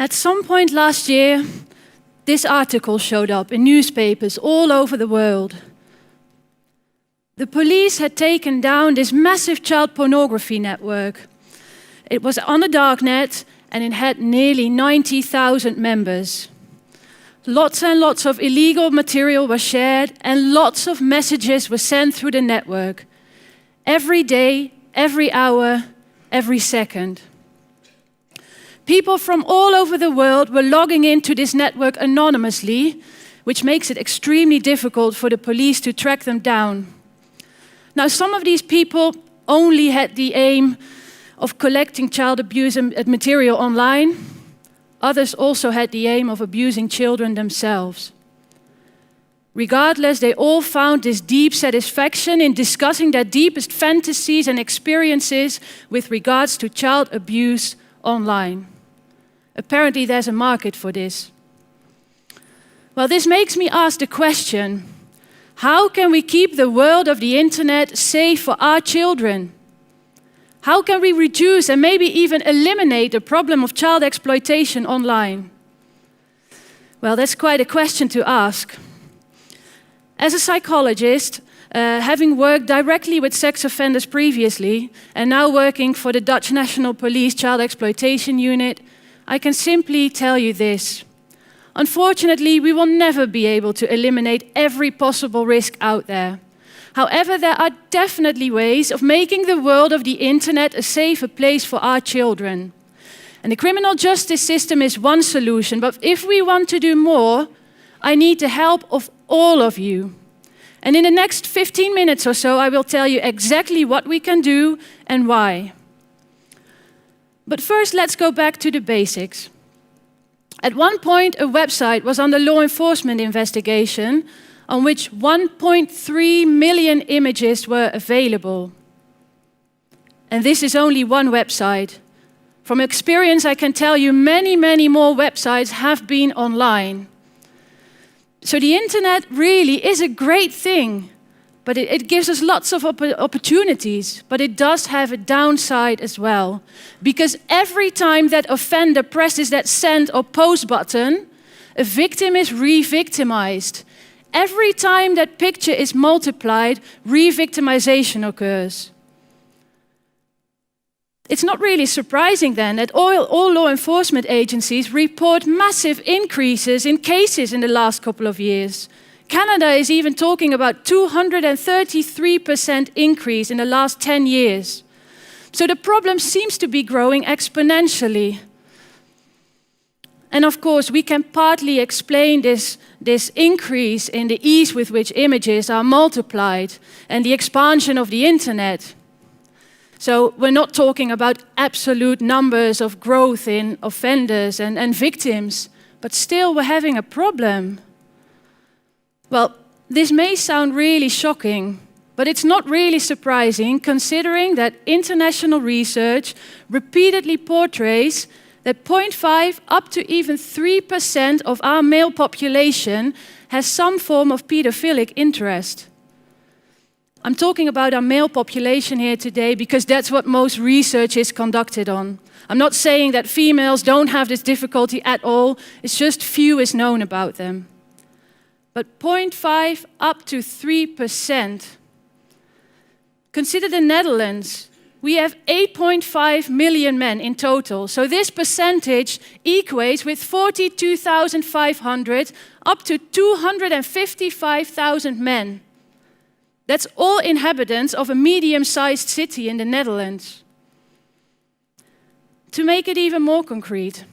At some point last year, this article showed up in newspapers all over the world. The police had taken down this massive child pornography network. It was on the darknet and it had nearly 90,000 members. Lots and lots of illegal material was shared and lots of messages were sent through the network. Every day, every hour, every second. People from all over the world were logging into this network anonymously, which makes it extremely difficult for the police to track them down. Now, some of these people only had the aim of collecting child abuse material online. Others also had the aim of abusing children themselves. Regardless, they all found this deep satisfaction in discussing their deepest fantasies and experiences with regards to child abuse online. Apparently, there's a market for this. Well, this makes me ask the question, how can we keep the world of the internet safe for our children? How can we reduce and maybe even eliminate the problem of child exploitation online? Well, that's quite a question to ask. As a psychologist, having worked directly with sex offenders previously, and now working for the Dutch National Police Child Exploitation Unit, I can simply tell you this. Unfortunately, we will never be able to eliminate every possible risk out there. However, there are definitely ways of making the world of the internet a safer place for our children. And the criminal justice system is one solution, but if we want to do more, I need the help of all of you. And in the next 15 minutes or so, I will tell you exactly what we can do and why. But first, let's go back to the basics. At one point, a website was under law enforcement investigation on which 1.3 million images were available. And this is only one website. From experience, I can tell you many, many more websites have been online. So the internet really is a great thing, but it gives us lots of opportunities, but it does have a downside as well. Because every time that offender presses that send or post button, a victim is re-victimized. Every time that picture is multiplied, re-victimization occurs. It's not really surprising then that all law enforcement agencies report massive increases in cases in the last couple of years. Canada is even talking about 233% increase in the last 10 years. So the problem seems to be growing exponentially. And of course, we can partly explain this increase in the ease with which images are multiplied and the expansion of the internet. So we're not talking about absolute numbers of growth in offenders and victims, but still we're having a problem. Well, this may sound really shocking, but it's not really surprising considering that international research repeatedly portrays that 0.5 up to even 3% of our male population has some form of pedophilic interest. I'm talking about our male population here today because that's what most research is conducted on. I'm not saying that females don't have this difficulty at all, it's just few is known about them. But 0.5 up to 3%. Consider the Netherlands. We have 8.5 million men in total. So this percentage equates with 42,500 up to 255,000 men. That's all inhabitants of a medium-sized city in the Netherlands. To make it even more concrete,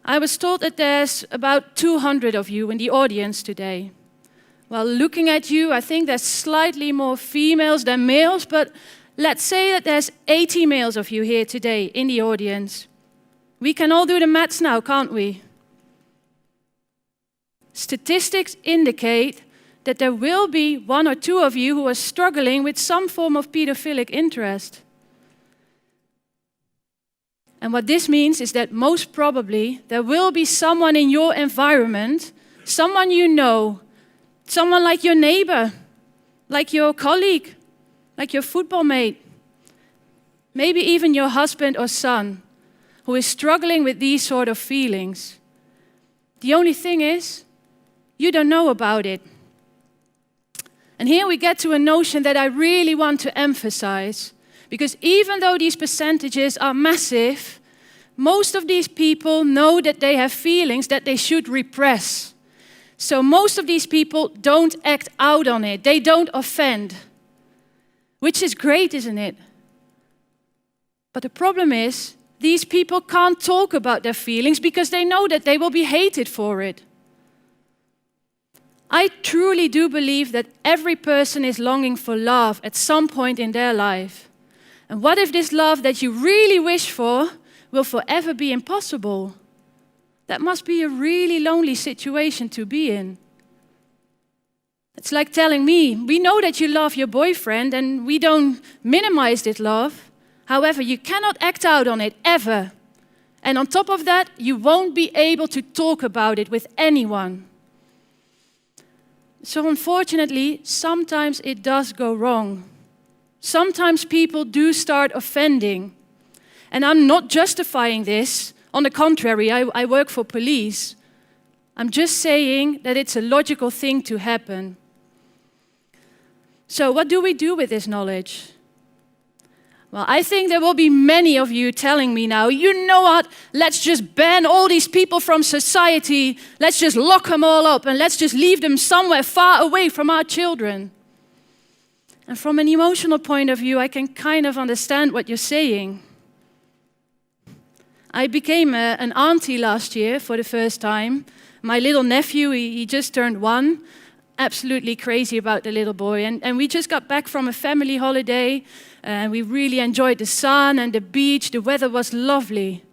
I was told that there's about 200 of you in the audience today. Well, looking at you, I think there's slightly more females than males, but let's say that there's 80 males of you here today in the audience. We can all do the maths now, can't we? Statistics indicate that there will be one or two of you who are struggling with some form of pedophilic interest. And what this means is that most probably there will be someone in your environment, someone you know, someone like your neighbor, like your colleague, like your football mate, maybe even your husband or son, who is struggling with these sort of feelings. The only thing is, you don't know about it. And here we get to a notion that I really want to emphasize, because even though these percentages are massive, most of these people know that they have feelings that they should repress. So most of these people don't act out on it. They don't offend, which is great, isn't it? But the problem is, these people can't talk about their feelings because they know that they will be hated for it. I truly do believe that every person is longing for love at some point in their life. And what if this love that you really wish for will forever be impossible? That must be a really lonely situation to be in. It's like telling me, we know that you love your boyfriend and we don't minimize this love. However, you cannot act out on it ever. And on top of that, you won't be able to talk about it with anyone. So unfortunately, sometimes it does go wrong. Sometimes people do start offending. And I'm not justifying this. On the contrary, I work for police. I'm just saying that it's a logical thing to happen. So what do we do with this knowledge? Well, I think there will be many of you telling me now, you know what, let's just ban all these people from society, let's just lock them all up and let's just leave them somewhere far away from our children. And from an emotional point of view, I can kind of understand what you're saying. I became an auntie last year for the first time. My little nephew, he just turned 1. Absolutely crazy about the little boy. And we just got back from a family holiday. And we really enjoyed the sun and the beach. The weather was lovely.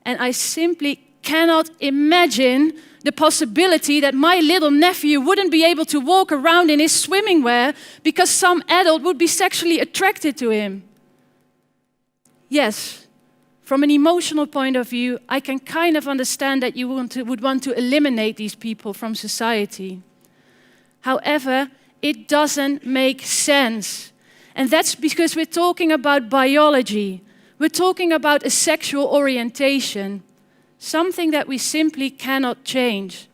And I simply cannot imagine the possibility that my little nephew wouldn't be able to walk around in his swimming wear because some adult would be sexually attracted to him. Yes, from an emotional point of view, I can kind of understand that you would want to eliminate these people from society. However, it doesn't make sense. And that's because we're talking about biology. We're talking about a sexual orientation, something that we simply cannot change.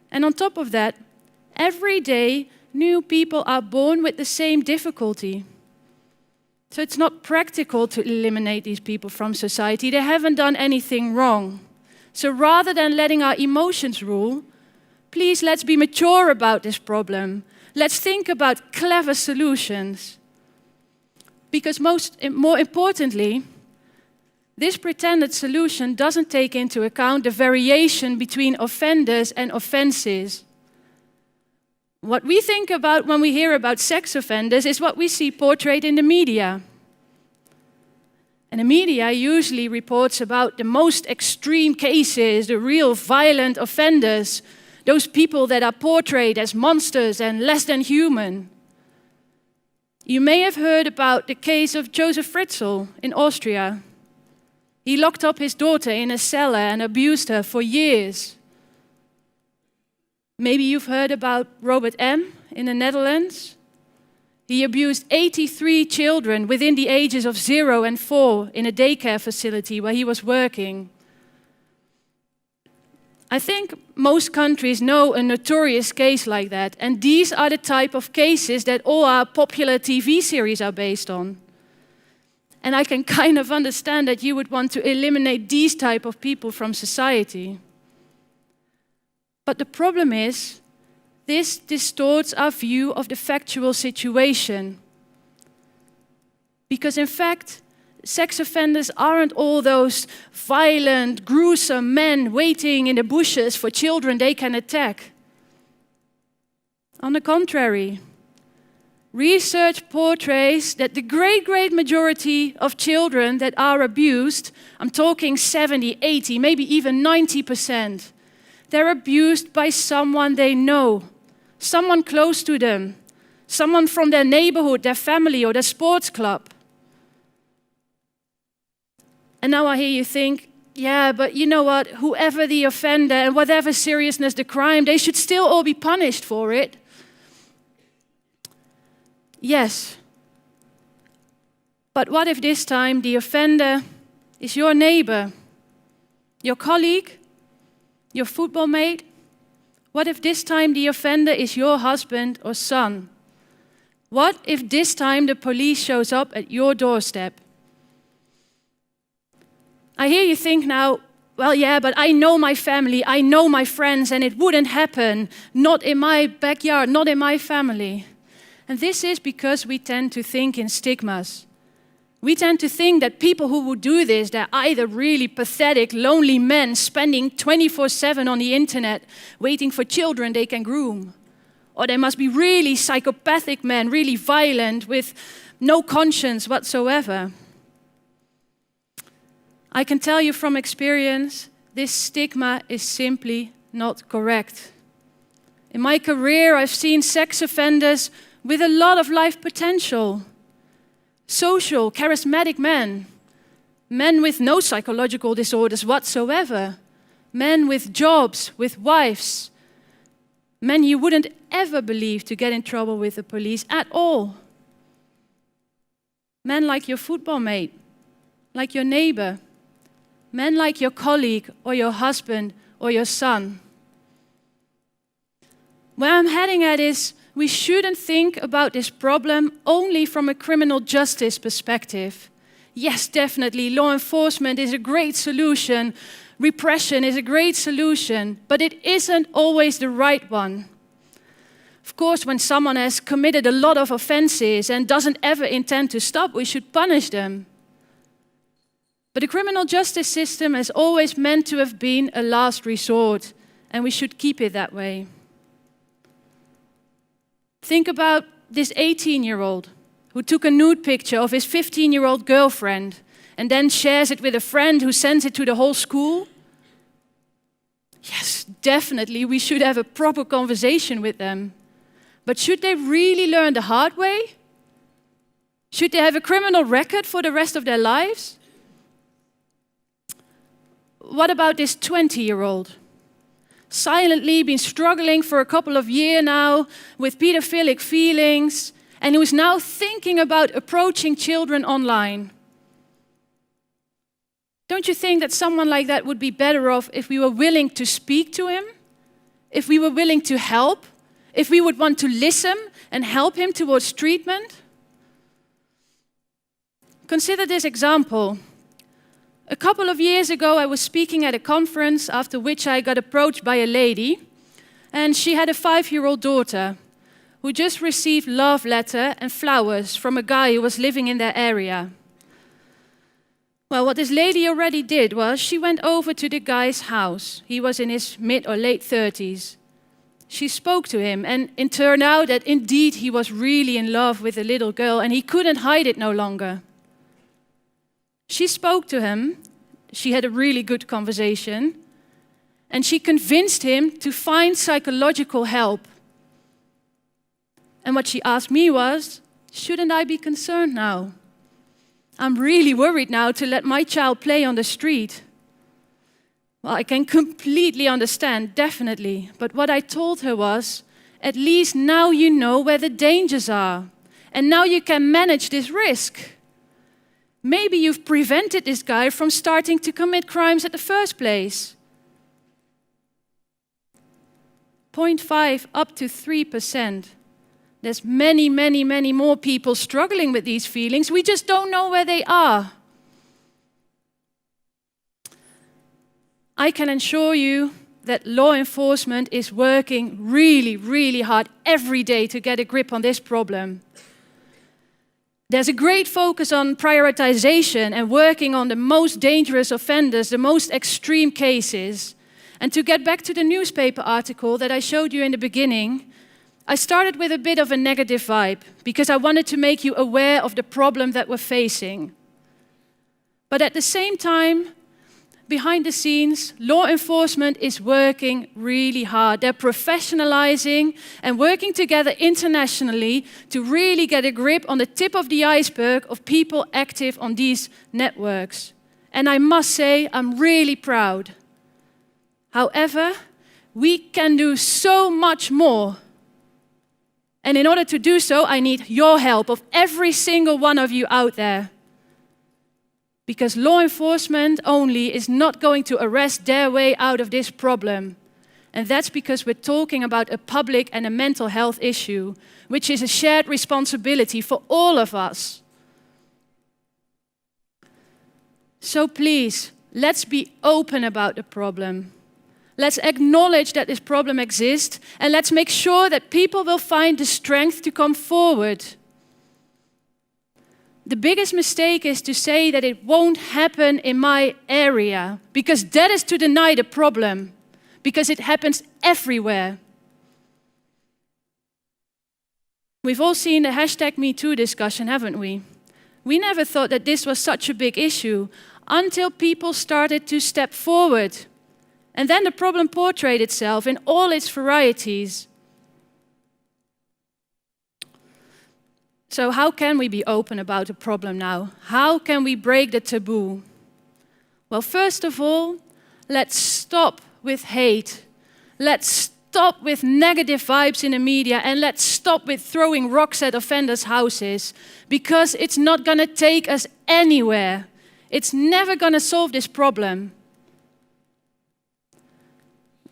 And on top of that, every day, new people are born with the same difficulty. So it's not practical to eliminate these people from society. They haven't done anything wrong. So rather than letting our emotions rule, please, let's be mature about this problem. Let's think about clever solutions. Because more importantly, this pretended solution doesn't take into account the variation between offenders and offenses. What we think about when we hear about sex offenders is what we see portrayed in the media. And the media usually reports about the most extreme cases, the real violent offenders, those people that are portrayed as monsters and less than human. You may have heard about the case of Joseph Fritzl in Austria. He locked up his daughter in a cellar and abused her for years. Maybe you've heard about Robert M. in the Netherlands. He abused 83 children within the ages of 0 and 4 in a daycare facility where he was working. I think most countries know a notorious case like that, and these are the type of cases that all our popular TV series are based on. And I can kind of understand that you would want to eliminate these type of people from society. But the problem is, this distorts our view of the factual situation. Because in fact, sex offenders aren't all those violent, gruesome men waiting in the bushes for children they can attack. On the contrary, research portrays that the great majority of children that are abused, I'm talking 70, 80, maybe even 90%, they're abused by someone they know, someone close to them, someone from their neighborhood, their family, or their sports club. And now I hear you think, yeah, but you know what, whoever the offender and whatever seriousness the crime, they should still all be punished for it. Yes. But what if this time the offender is your neighbor, your colleague, your football mate? What if this time the offender is your husband or son? What if this time the police shows up at your doorstep? I hear you think now, well, yeah, but I know my family, I know my friends, and it wouldn't happen. Not in my backyard, not in my family. And this is because we tend to think in stigmas. We tend to think that people who would do this, they're either really pathetic, lonely men spending 24/7 on the internet, waiting for children they can groom. Or they must be really psychopathic men, really violent, with no conscience whatsoever. I can tell you from experience, this stigma is simply not correct. In my career, I've seen sex offenders with a lot of life potential. Social, charismatic men. Men with no psychological disorders whatsoever. Men with jobs, with wives. Men you wouldn't ever believe to get in trouble with the police at all. Men like your football mate, like your neighbor. Men like your colleague or your husband or your son. Where I'm heading at is, we shouldn't think about this problem only from a criminal justice perspective. Yes, definitely, law enforcement is a great solution. Repression is a great solution, but it isn't always the right one. Of course, when someone has committed a lot of offenses and doesn't ever intend to stop, we should punish them. But the criminal justice system has always meant to have been a last resort, and we should keep it that way. Think about this 18-year-old who took a nude picture of his 15-year-old girlfriend and then shares it with a friend who sends it to the whole school. Yes, definitely, we should have a proper conversation with them. But should they really learn the hard way? Should they have a criminal record for the rest of their lives? What about this 20-year-old? Silently been struggling for a couple of years now with pedophilic feelings, and who is now thinking about approaching children online. Don't you think that someone like that would be better off if we were willing to speak to him? If we were willing to help? If we would want to listen and help him towards treatment? Consider this example. A couple of years ago, I was speaking at a conference, after which I got approached by a lady, and she had a 5-year-old daughter who just received love letter and flowers from a guy who was living in their area. Well, what this lady already did was she went over to the guy's house. He was in his mid or late 30s. She spoke to him, and it turned out that indeed he was really in love with the little girl, and he couldn't hide it no longer. She spoke to him, she had a really good conversation, and she convinced him to find psychological help. And what she asked me was, shouldn't I be concerned now? I'm really worried now to let my child play on the street. Well, I can completely understand, definitely. But what I told her was, at least now you know where the dangers are. And now you can manage this risk. Maybe you've prevented this guy from starting to commit crimes at the first place. 0.5 up to 3%. There's many, many, many more people struggling with these feelings. We just don't know where they are. I can assure you that law enforcement is working really, really hard every day to get a grip on this problem. There's a great focus on prioritization and working on the most dangerous offenders, the most extreme cases. And to get back to the newspaper article that I showed you in the beginning, I started with a bit of a negative vibe because I wanted to make you aware of the problem that we're facing. But at the same time, behind the scenes, law enforcement is working really hard. They're professionalizing and working together internationally to really get a grip on the tip of the iceberg of people active on these networks. And I must say, I'm really proud. However, we can do so much more. And in order to do so, I need your help, of every single one of you out there. Because law enforcement only is not going to arrest their way out of this problem. And that's because we're talking about a public and a mental health issue, which is a shared responsibility for all of us. So please, let's be open about the problem. Let's acknowledge that this problem exists, and let's make sure that people will find the strength to come forward. The biggest mistake is to say that it won't happen in my area, because that is to deny the problem, because it happens everywhere. We've all seen the #MeToo discussion, haven't we? We never thought that this was such a big issue until people started to step forward. And then the problem portrayed itself in all its varieties. So how can we be open about the problem now? How can we break the taboo? Well, first of all, let's stop with hate. Let's stop with negative vibes in the media, and let's stop with throwing rocks at offenders' houses, because it's not going to take us anywhere. It's never going to solve this problem.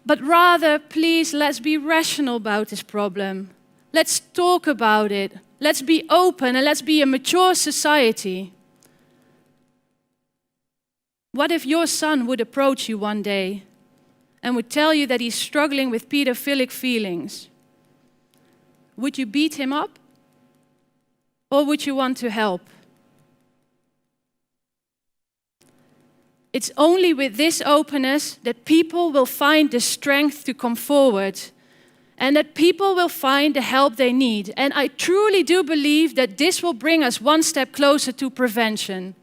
But rather, please, let's be rational about this problem. Let's talk about it. Let's be open, and let's be a mature society. What if your son would approach you one day and would tell you that he's struggling with pedophilic feelings? Would you beat him up? Or would you want to help? It's only with this openness that people will find the strength to come forward, and that people will find the help they need. And I truly do believe that this will bring us one step closer to prevention.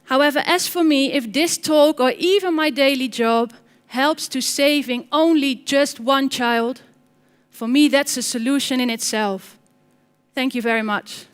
However, as for me, if this talk or even my daily job helps to saving only just one child, for me that's a solution in itself. Thank you very much.